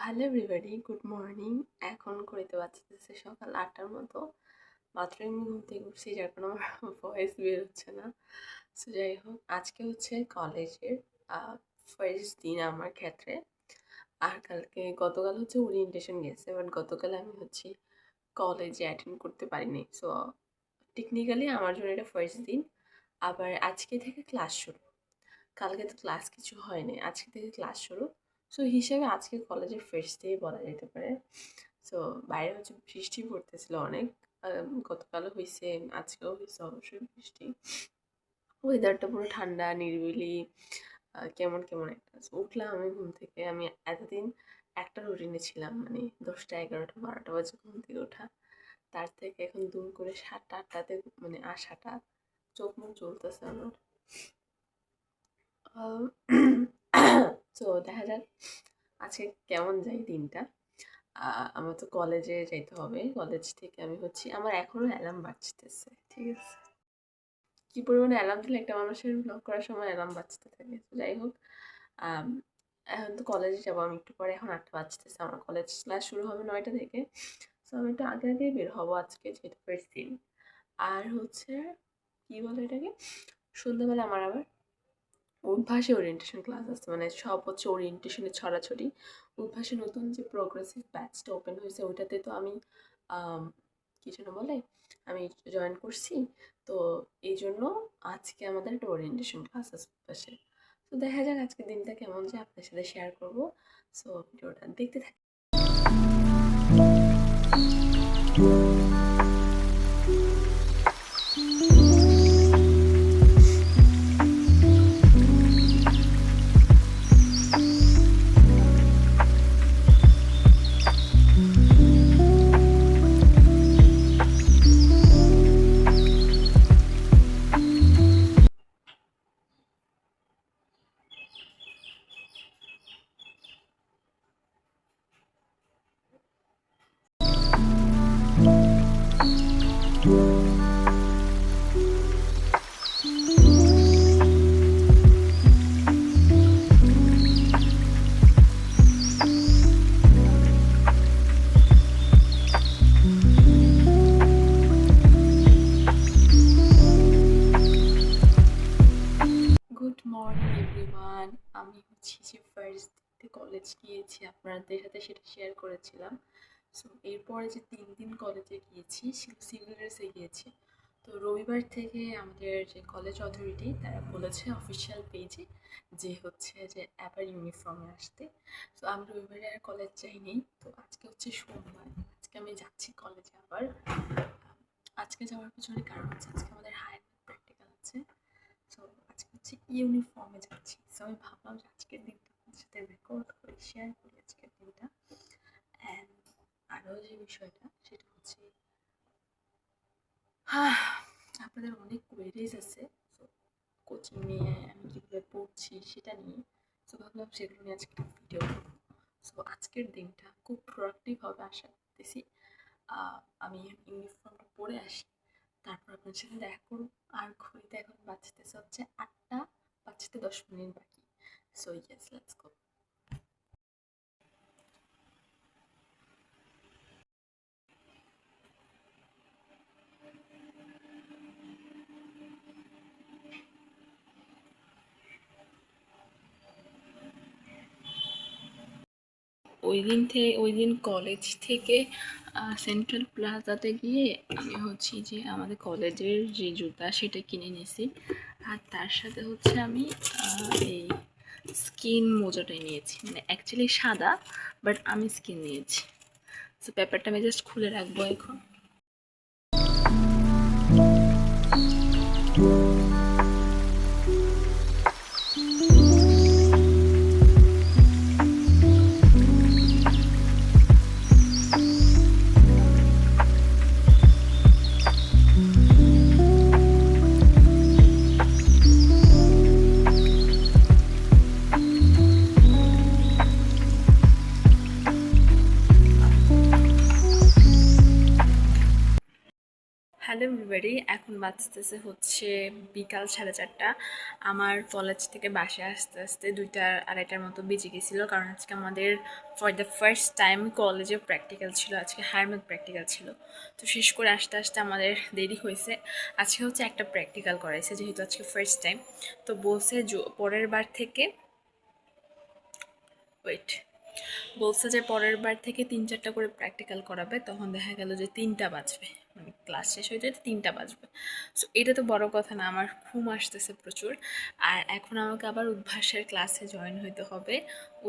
Hello everybody, good morning. এখন ঘড়িতে বাজতেছে সকাল ৮টার মতো। মাত্রই আমি ঘুম থেকে উঠছি, যার কারণে আমার ভয়েস বের হচ্ছে না। সো যাই হোক, আজকে হচ্ছে কলেজের ফার্স্ট দিন আমার ক্ষেত্রে। আর গতকাল হচ্ছে ওরিয়েন্টেশন গেছে, বাট গতকাল আমি হচ্ছে কলেজে অ্যাটেন্ড করতে পারিনি। সো টেকনিক্যালি আমার জন্য এটা ফার্স্ট দিন। আবার আজকে থেকে ক্লাস শুরু। কালকে তো ক্লাস কিছু হয়নি, আজকে থেকে ক্লাস শুরু। সো হিসেবে আজকে কলেজের ফার্স্ট ডে বলা যেতে পারে। সো বাইরে হচ্ছে বৃষ্টি পড়তেছিল অনেক। গতকালও হয়েছে, আজকেও হয়েছে অবশ্যই বৃষ্টি। ওয়েদারটা পুরো ঠান্ডা নিরিবিলি, কেমন কেমন একটা। So উঠলাম আমি ঘুম থেকে। আমি এতদিন একটা রুটিনে ছিলাম, মানে 10টা 11টা 12টা বাজে ঘুম থেকে ওঠা। তার থেকে এখন দুম করে 7টা 8টাতে মানে আসাটা, চোখ মুখ জ্বলতেছে আমার। তো দেখা যাক আজকে কেমন যায় দিনটা। আমার তো কলেজে যাইতে হবে। কলেজ থেকে আমি হচ্ছি, আমার এখনো অ্যালার্ম বাজতেছে, ঠিক আছে? কি পরিমাণে অ্যালার্ম দিলে একটা মানুষের ব্লগ করার সময় অ্যালার্ম বাজতে থাকে। তো যাই হোক, আম, এখন তো কলেজে যাবো আমি একটু পরে। এখন 8টা বাজতেছে, আমার কলেজ ক্লাস শুরু হবে 9টা থেকে। তো আমি একটু আগে আগেই বের হবো আজকে, যেহেতু ফার্স্ট দিন। আর হচ্ছে কি বলে এটাকে, সন্ধ্যাবেলা আমার আবার উদ্ভাসে ওরিয়েন্টেশন ক্লাস আছে, মানে সব হচ্ছে ওরিয়েন্টেশনের ছড়াছড়ি। উদ্ভাসে নতুন যে প্রোগ্রেসিভ ব্যাচটা ওপেন হয়েছে, ওইটাতে তো আমি আম, কি যেন বলে, আমি জয়েন করছি। তো এই জন্য আজকে আমাদের একটা ওরিয়েন্টেশন ক্লাস আছে উদ্ভাসে। তো দেখা যাক আজকের দিনটা কেমন যায়, আপনার সাথে শেয়ার করবো। সো ভিডিওটা দেখতে থাকি। Good morning everyone. আমি হচ্ছি যে ফার্স্ট ডে কলেজ গিয়েছি, আপনাদের সাথে সেটা শেয়ার করেছিলাম। সো এরপরে যে 3 দিন কলেজে গিয়েছি, সিভিল ড্রেসে গিয়েছি। তো রবিবার থেকে আমাদের যে কলেজ অথরিটি তারা বলেছে অফিসিয়াল পেজে যে হচ্ছে যে আবার ইউনিফর্মে আসতে। তো আমি রবিবারে আর কলেজ যাইনি। তো আজকে হচ্ছে সোমবার, আজকে আমি যাচ্ছি কলেজে আবার। আজকে যাওয়ার পিছনে কারণ হচ্ছে আজকে আমাদের হায়ার প্র্যাকটিক্যাল আছে। সো আজকে হচ্ছে ইউনিফর্মে যাচ্ছি। সো আমি ভাবলাম যে আজকের দিনটা আপনাদের সাথে রেকর্ড করে শেয়ার করি আজকের দিনটা। অ্যান্ড আরও যে বিষয়টা সেটা হচ্ছে, আপনাদের অনেক কোয়েরিজ আছে কোচিং নিয়ে, আমি কীভাবে পড়ছি সেটা নিয়ে। সো ভাবলাম সেগুলো নিয়ে আজকে ভিডিও করবো। সো আজকের দিনটা খুব প্রোডাক্টিভ হবে আশা করতেছি। আমি ইউনিফর্মটা পরে আসি, তারপর আপনার সাথে দেখা করব। আর ঘড়িতে এখন বাজতেছে হচ্ছে 8টা বাজতে 10 মিনিট বাকি। So yes, let's go. ওই দিন কলেজ থেকে সেন্ট্রাল প্লাজাতে গিয়ে আমি হচ্ছি যে আমাদের কলেজের যে জুতা সেটা কিনে নিয়েছি। আর তার সাথে হচ্ছে আমি এই স্কিন মোজাটাই নিয়েছি, মানে অ্যাকচুয়ালি সাদা, বাট আমি স্কিন নিয়েছি। তো পেপারটা আমি জাস্ট খুলে রাখবো এখন। হ্যালো এভরিবডি, এখন বাজতেছে হচ্ছে বিকাল 4:30। আমার কলেজ থেকে বাসায় আসতে আসতে 2টা-2:30টার মতো বেজে গেছিলো, কারণ আজকে আমাদের ফর দ্য ফার্স্ট টাইম কলেজে প্র্যাকটিক্যাল ছিল। আজকে হায়ার ম্যাথ প্র্যাকটিক্যাল ছিল, তো শেষ করে আসতে আসতে আমাদের দেরি হয়েছে। আজকে হচ্ছে একটা প্র্যাকটিক্যাল করাইছে, যেহেতু আজকে ফার্স্ট টাইম। তো বলছে পরের বার থেকে বলছে যে পরের বার থেকে 3-4টা করে প্র্যাকটিক্যাল করাবে। তখন দেখা গেল যে 3টা বাজবে, মানে ক্লাস শেষ হয়ে যেতে 3টা বাজবে। সো এটা তো বড় কথা না, আমার ঘুম আসতেছে প্রচুর। আর এখন আমাকে আবার উদ্ভাসের ক্লাসে জয়েন হইতে হবে।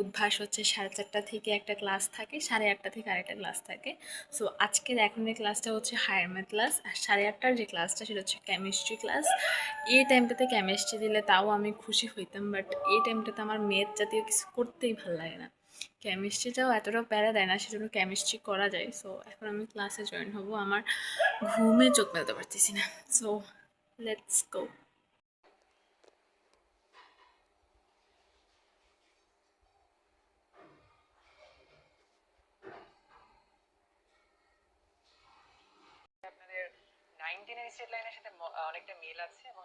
উদ্ভাস হচ্ছে 4:30 থেকে একটা ক্লাস থাকে, 8:30 থেকে আরেকটা ক্লাস থাকে। সো আজকের এখনের ক্লাসটা হচ্ছে হায়ার ম্যাথ ক্লাস, আর 8:30টার যে ক্লাসটা সেটা হচ্ছে কেমিস্ট্রি ক্লাস। এই টাইমটাতে কেমিস্ট্রি দিলে তাও আমি খুশি হইতাম, বাট এই টাইমটাতে আমার ম্যাথ জাতীয় কিছু করতেই ভালো লাগে না। কেমিস্ট্রিটাও এতটা প্যারা দেয় না, সেজন্য কেমিস্ট্রি করা যায়। সো এখন আমি ক্লাসে জয়েন হব, আমার ঘুমে চোখ মেলতে পারতেছি না। So let's go. আপনাদের 19 এর স্টেট লাইনের সাথে অনেকটা মিল আছে। এবং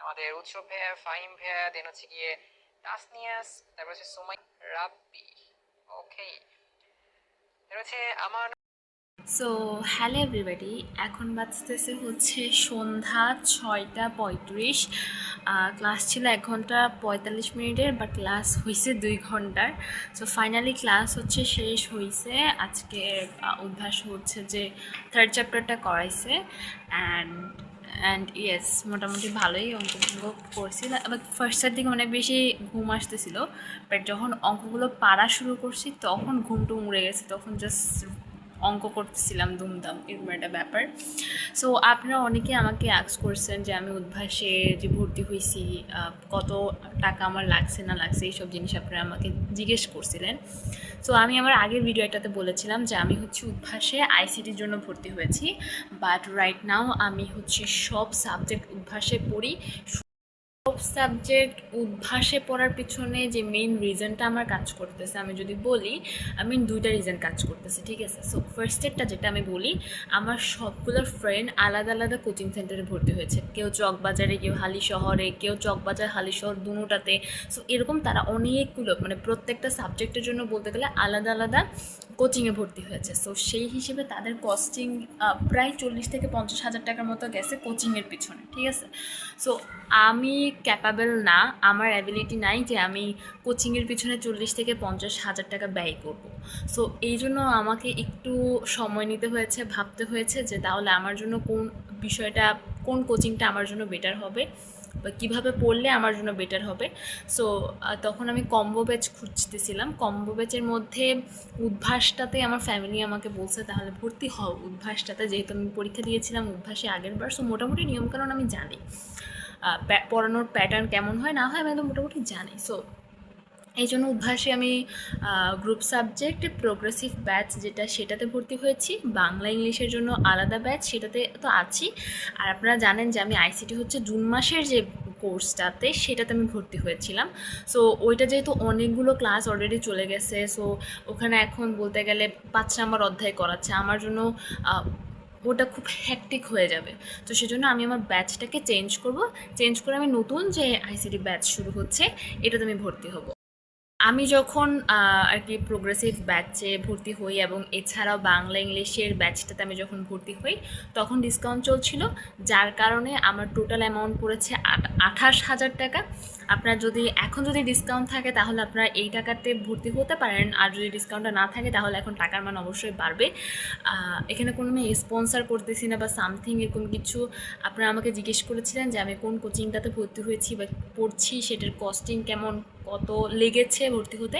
আমাদের উৎসব ভাইয়া, ফাহিম ভাইয়া, দেন হচ্ছে গিয়ে তাসনিয়াস, তারপর হচ্ছে সুমাই, রাব্বি। ওকে, তারপর হচ্ছে আমার সো হ্যালো এভরিবাডি, এখন বাজতেছে হচ্ছে সন্ধ্যা 6:35। ক্লাস ছিল 1 ঘন্টা 45 মিনিটের, বাট ক্লাস হয়েছে 2 ঘন্টার। সো ফাইনালি ক্লাস হচ্ছে শেষ হয়েছে। আজকে অভ্যাস হচ্ছে যে 3rd চ্যাপ্টারটা করাইছে, অ্যান্ড ইয়েস, মোটামুটি ভালোই অঙ্কগুলো করছি। আবার ফার্স্টের দিকে অনেক বেশি ঘুম আসতেছিল, বাট যখন অঙ্কগুলো পারা শুরু করছি তখন ঘুমটুম উড়ে গেছে। তখন জাস্ট অঙ্ক করতেছিলাম দুমদাম, এরকম একটা ব্যাপার। সো আপনারা অনেকে আমাকে আস্ক করছেন যে আমি উদ্ভাসে যে ভর্তি হয়েছি, কত টাকা আমার লাগছে না লাগছে, এইসব জিনিস আপনারা আমাকে জিজ্ঞেস করছিলেন। সো আমি আমার আগের ভিডিওটাতে বলেছিলাম যে আমি হচ্ছে উদ্ভাসে আইসিটির জন্য ভর্তি হয়েছি, বাট রাইট নাও আমি হচ্ছে সব সাবজেক্ট উদ্ভাসে পড়ি। সব সাবজেক্ট উদ্ভাসে পড়ার পিছনে যে মেইন রিজনটা আমার কাজ করতেছে, আমি যদি বলি, আমি 2টা রিজন কাজ করতেছে, ঠিক আছে? সো ফার্স্টেরটা যেটা আমি বলি, আমার সবগুলো ফ্রেন্ড আলাদা আলাদা কোচিং সেন্টারে ভর্তি হয়েছে। কেউ চকবাজারে, কেউ হালি শহরে, কেউ চকবাজার হালি শহর দুটাতে। সো এরকম তারা অনেকগুলো, মানে প্রত্যেকটা সাবজেক্টের জন্য বলতে গেলে আলাদা আলাদা কোচিংয়ে ভর্তি হয়েছে। সো সেই হিসেবে তাদের কস্টিং প্রায় 40 থেকে 50 হাজার টাকার মতো গেছে কোচিংয়ের পিছনে, ঠিক আছে? সো আমি ক্যাপাবেল না, আমার অ্যাবিলিটি নাই যে আমি কোচিংয়ের পিছনে 40 থেকে 50 হাজার টাকা ব্যয় করব। সো এই জন্য আমাকে একটু সময় নিতে হয়েছে, ভাবতে হয়েছে যে তাহলে আমার জন্য কোন বিষয়টা, কোন কোচিংটা আমার জন্য বেটার হবে বা কীভাবে পড়লে আমার জন্য বেটার হবে। সো তখন আমি কম্বো ব্যাচ খুঁজতেছিলাম। কম্বো ব্যাচের মধ্যে উদ্ভাসটাতে আমার ফ্যামিলি আমাকে বলছে তাহলে ভর্তি হও উদ্ভাসটাতে, যেহেতু আমি পরীক্ষা দিয়েছিলাম উদ্ভাসে আগের বার। সো মোটামুটি নিয়মকানুন আমি জানি, পড়ানোর প্যাটার্ন কেমন হয় না হয় আমি একদম মোটামুটি জানি। সো এই জন্য উদ্ভাসে আমি গ্রুপ সাবজেক্ট প্রোগ্রেসিভ ব্যাচ যেটা, সেটাতে ভর্তি হয়েছি। বাংলা ইংলিশের জন্য আলাদা ব্যাচ, সেটাতে তো আছি। আর আপনারা জানেন যে আমি আইসিটি হচ্ছে জুন মাসের যে কোর্সটাতে, সেটাতে আমি ভর্তি হয়েছিলাম। সো ওইটা যেহেতু অনেকগুলো ক্লাস অলরেডি চলে গেছে, সো ওখানে এখন বলতে গেলে 5 নম্বর অধ্যায় করাচ্ছে, আমার জন্য ওটা খুব হ্যাকটিক হয়ে যাবে। তো সেজন্য আমি আমার ব্যাচটাকে চেঞ্জ করে আমি নতুন যে আইসিটি ব্যাচ শুরু হচ্ছে এটাতে আমি ভর্তি হব। আমি যখন আর কি প্রোগ্রেসিভ ব্যাচে ভর্তি হই এবং এছাড়াও বাংলা ইংলিশের ব্যাচটাতে আমি যখন ভর্তি হই তখন ডিসকাউন্ট চলছিল, যার কারণে আমার টোটাল অ্যামাউন্ট পড়েছে 28,000 টাকা। আপনার যদি এখন যদি ডিসকাউন্ট থাকে তাহলে আপনারা এই টাকাতে ভর্তি হতে পারেন, আর যদি ডিসকাউন্টটা না থাকে তাহলে এখন টাকার মান অবশ্যই বাড়বে। এখানে কোনো আমি স্পন্সার করতেছি না বা সামথিং এরকম কিছু। আপনারা আমাকে জিজ্ঞেস করেছিলেন যে আমি কোন কোচিংটাতে ভর্তি হয়েছি বা পড়ছি, সেটার কস্টিং কেমন, কত লেগেছে ভর্তি হতে,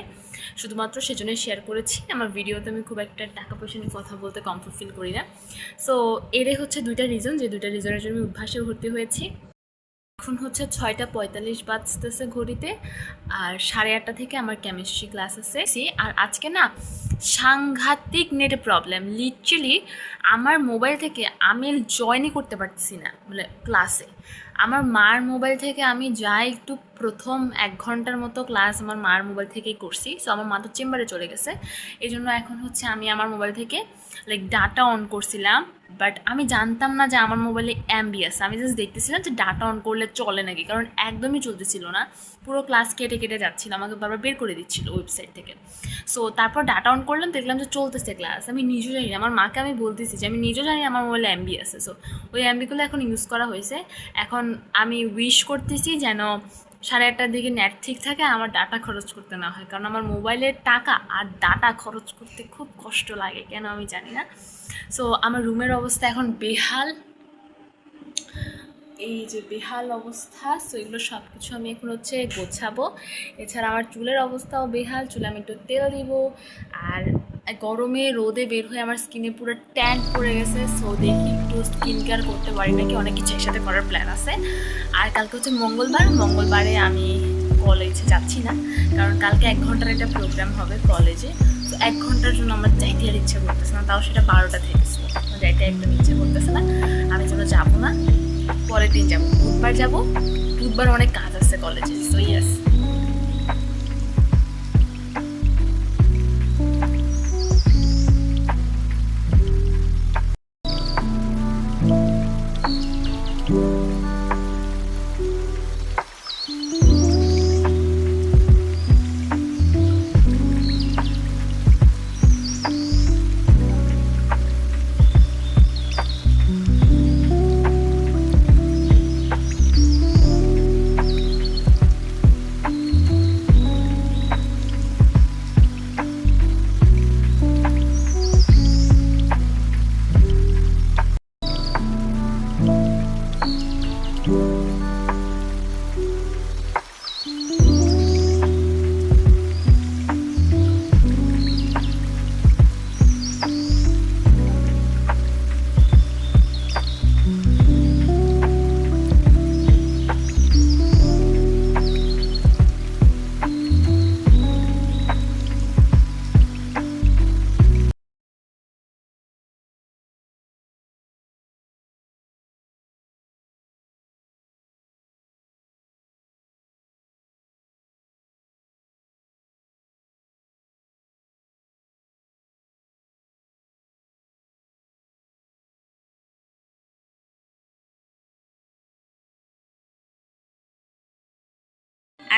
শুধুমাত্র সেজন্যই শেয়ার করেছি। আমার ভিডিওতে আমি খুব একটা টাকা পয়সা নিয়ে কথা বলতে কমফোর্ট ফিল করি না। সো এটাই হচ্ছে 2টা রিজন, যে 2টা রিজনের জন্য আমি উদ্ভাসে ভর্তি হয়েছি। এখন হচ্ছে 6:45 বাজতেছে ঘড়িতে, আর 8:30 থেকে আমার কেমিস্ট্রি ক্লাস আছে। আর আজকে না সাংঘাতিক নেট প্রবলেম, লিটারালি আমার মোবাইল থেকে আমি জয়েনই করতে পারতেছি না, মানে ক্লাসে। আমার মার মোবাইল থেকে আমি যাই একটু প্রথম 1 ঘন্টার মতো ক্লাস আমার মার মোবাইল থেকেই করছি। সো আমার মা তো চেম্বারে চলে গেছে, এই জন্য এখন হচ্ছে আমি আমার মোবাইল থেকে লাইক ডাটা অন করছিলাম। বাট আমি জানতাম না যে আমার মোবাইলে এমবি আছে। আমি জাস্ট দেখতেছিলাম যে ডাটা অন করলে চলে নাকি, কারণ একদমই চলতেছিল না, পুরো ক্লাস কেটে কেটে যাচ্ছিল, আমাকে বারবার বের করে দিচ্ছিল ওয়েবসাইট থেকে। সো তারপর ডাটা অন করলাম, দেখলাম যে চলতেছে ক্লাস। আমি নিজেও জানি না, আমার মাকে আমি বলতেছি যে আমি নিজেও জানি আমার মোবাইলে এমবি আছে। সো ওই এমবিগুলো এখন ইউজ করা হয়েছে। এখন আমি উইশ করতেছি যেন 8:30টার দিকে নেট ঠিক থাকে, আমার ডাটা খরচ করতে না হয়, কারণ আমার মোবাইলের টাকা আর ডাটা খরচ করতে খুব কষ্ট লাগে, কেন আমি জানি না। সো আমার রুমের অবস্থা এখন বেহাল, এই যে বেহাল অবস্থা। সো এগুলো সব কিছু আমি এখন হচ্ছে গোছাবো। এছাড়া আমার চুলের অবস্থাও বেহাল, চুলে আমি একটু তেল দিব। আর গরমে রোদে বের হয়ে আমার স্কিনে পুরো ট্যান পড়ে গেছে। সো দেখি একটু স্কিন কেয়ার করতে পারি নাকি, অনেক কিছু একসাথে করার প্ল্যান আছে। আর কালকে হচ্ছে মঙ্গলবারে আমি কলেজে যাচ্ছি না, কারণ কালকে 1 ঘন্টার একটা প্রোগ্রাম হবে কলেজে। তো 1 ঘন্টার জন্য আমার যাইতে আর ইচ্ছা করতেছে না, তাও সেটা 12টা থেকে। যাইতে একদম ইচ্ছে করতেছে না, আমি যেন যাবো না, পরের দিন যাবো, বুধবার যাবো। বুধবার অনেক কাজ আছে কলেজে। সো ইয়েস,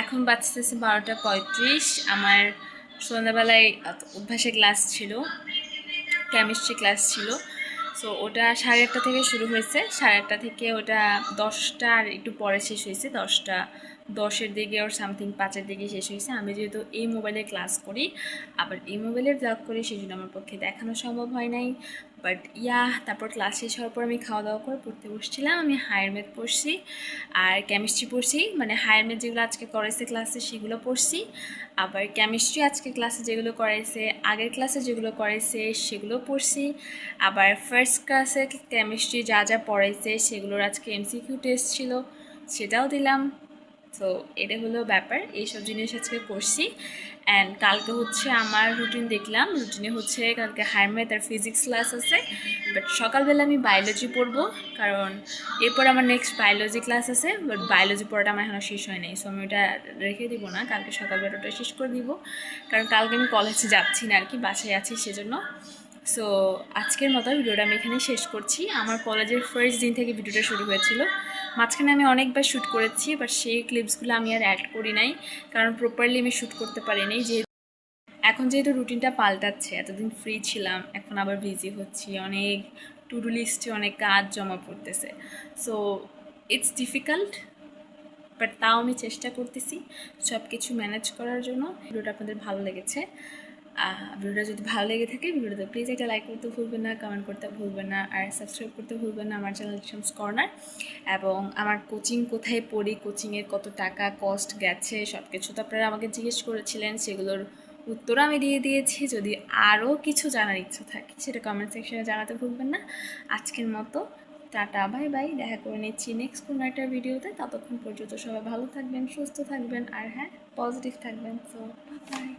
এখন বাজতেছে 12:35। আমার সন্ধ্যাবেলায় অভ্যাসে ক্লাস ছিল, কেমিস্ট্রি ক্লাস ছিল। সো ওটা 8:30 থেকে শুরু হয়েছে, 8:30 থেকে ওটা 10টা আর একটু পরে শেষ হয়েছে, 10:10-এর দিকে ওর সামথিং 5-এর দিকে শেষ হয়েছে। আমি যেহেতু এই মোবাইলে ক্লাস করি, আবার এই মোবাইলে ব্লগ করি, সেই জন্য আমার পক্ষে দেখানো সম্ভব হয় নাই। বাট তারপর ক্লাস শেষ হওয়ার পর আমি খাওয়া দাওয়া করে পড়তে বসছিলাম। আমি হায়ার ম্যাথ পড়ছি আর কেমিস্ট্রি পড়ছি, মানে হায়ার ম্যাথ যেগুলো আজকে করাইছে ক্লাসে সেগুলো পড়ছি। আবার কেমিস্ট্রি আজকে ক্লাসে যেগুলো করাইছে, আগের ক্লাসে যেগুলো করাইছে সেগুলো পড়ছি। আবার ফার্স্ট ক্লাসে কেমিস্ট্রি যা যা পড়াইছে সেগুলোর আজকে এমসিকিউ টেস্ট ছিল, সেটাও দিলাম। তো এটা হলো ব্যাপার, এইসব জিনিস আজকে করছি। অ্যান্ড কালকে হচ্ছে আমার রুটিন দেখলাম, রুটিনে হচ্ছে কালকে হায়ার ম্যাথ আর ফিজিক্স ক্লাস আছে। বাট সকালবেলা আমি বায়োলজি পড়বো, কারণ এরপর আমার নেক্সট বায়োলজি ক্লাস আছে। বাট বায়োলজি পড়াটা আমার এখনও শেষ হয় নাই, সো আমি ওটা রেখে দিব না, কালকে সকালবেলা ওটা শেষ করে দিব, কারণ কালকে আমি কলেজে যাচ্ছি না আর কি, বাসায় আছি সেজন্য। সো আজকের মতো ভিডিওটা আমি এখানেই শেষ করছি। আমার কলেজের ফার্স্ট দিন থেকে ভিডিওটা শুরু হয়েছিল, মাঝখানে আমি অনেকবার শ্যুট করেছি, বাট সেই ক্লিপসগুলো আমি আর অ্যাড করি নাই, কারণ প্রপারলি আমি শ্যুট করতে পারিনি। এখন যেহেতু রুটিনটা পাল্টাচ্ছে, এতদিন ফ্রি ছিলাম, এখন আবার বিজি হচ্ছি, অনেক টু ডু লিস্টে অনেক কাজ জমা পড়তেছে। সো ইটস ডিফিকাল্ট, বাট তাও আমি চেষ্টা করতেছি সব কিছু ম্যানেজ করার জন্য। ভিডিওটা আপনাদের ভালো লেগেছে, ভিডিওটা যদি ভালো লেগে থাকে ভিডিওতে প্লিজ একটা লাইক করতে ভুলবেন না, কমেন্ট করতে ভুলবেন না, আর সাবস্ক্রাইব করতে ভুলবেন না আমার চ্যানেল শামস কর্নার। এবং আমার কোচিং কোথায় পড়ি, কোচিংয়ের কত টাকা কস্ট গেছে, সব কিছু তো আপনারা আমাকে জিজ্ঞেস করেছিলেন, সেগুলোর উত্তর আমি দিয়ে দিয়েছি। যদি আরও কিছু জানার ইচ্ছা থাকে সেটা কমেন্ট সেকশনে জানাতে ভুলবেন না। আজকের মতো টাটা, বাই বাই, দেখা করে নিচ্ছি নেক্সট কোনো একটা ভিডিওতে। ততক্ষণ পর্যন্ত সবাই ভালো থাকবেন, সুস্থ থাকবেন, আর হ্যাঁ, পজিটিভ থাকবেন। So by.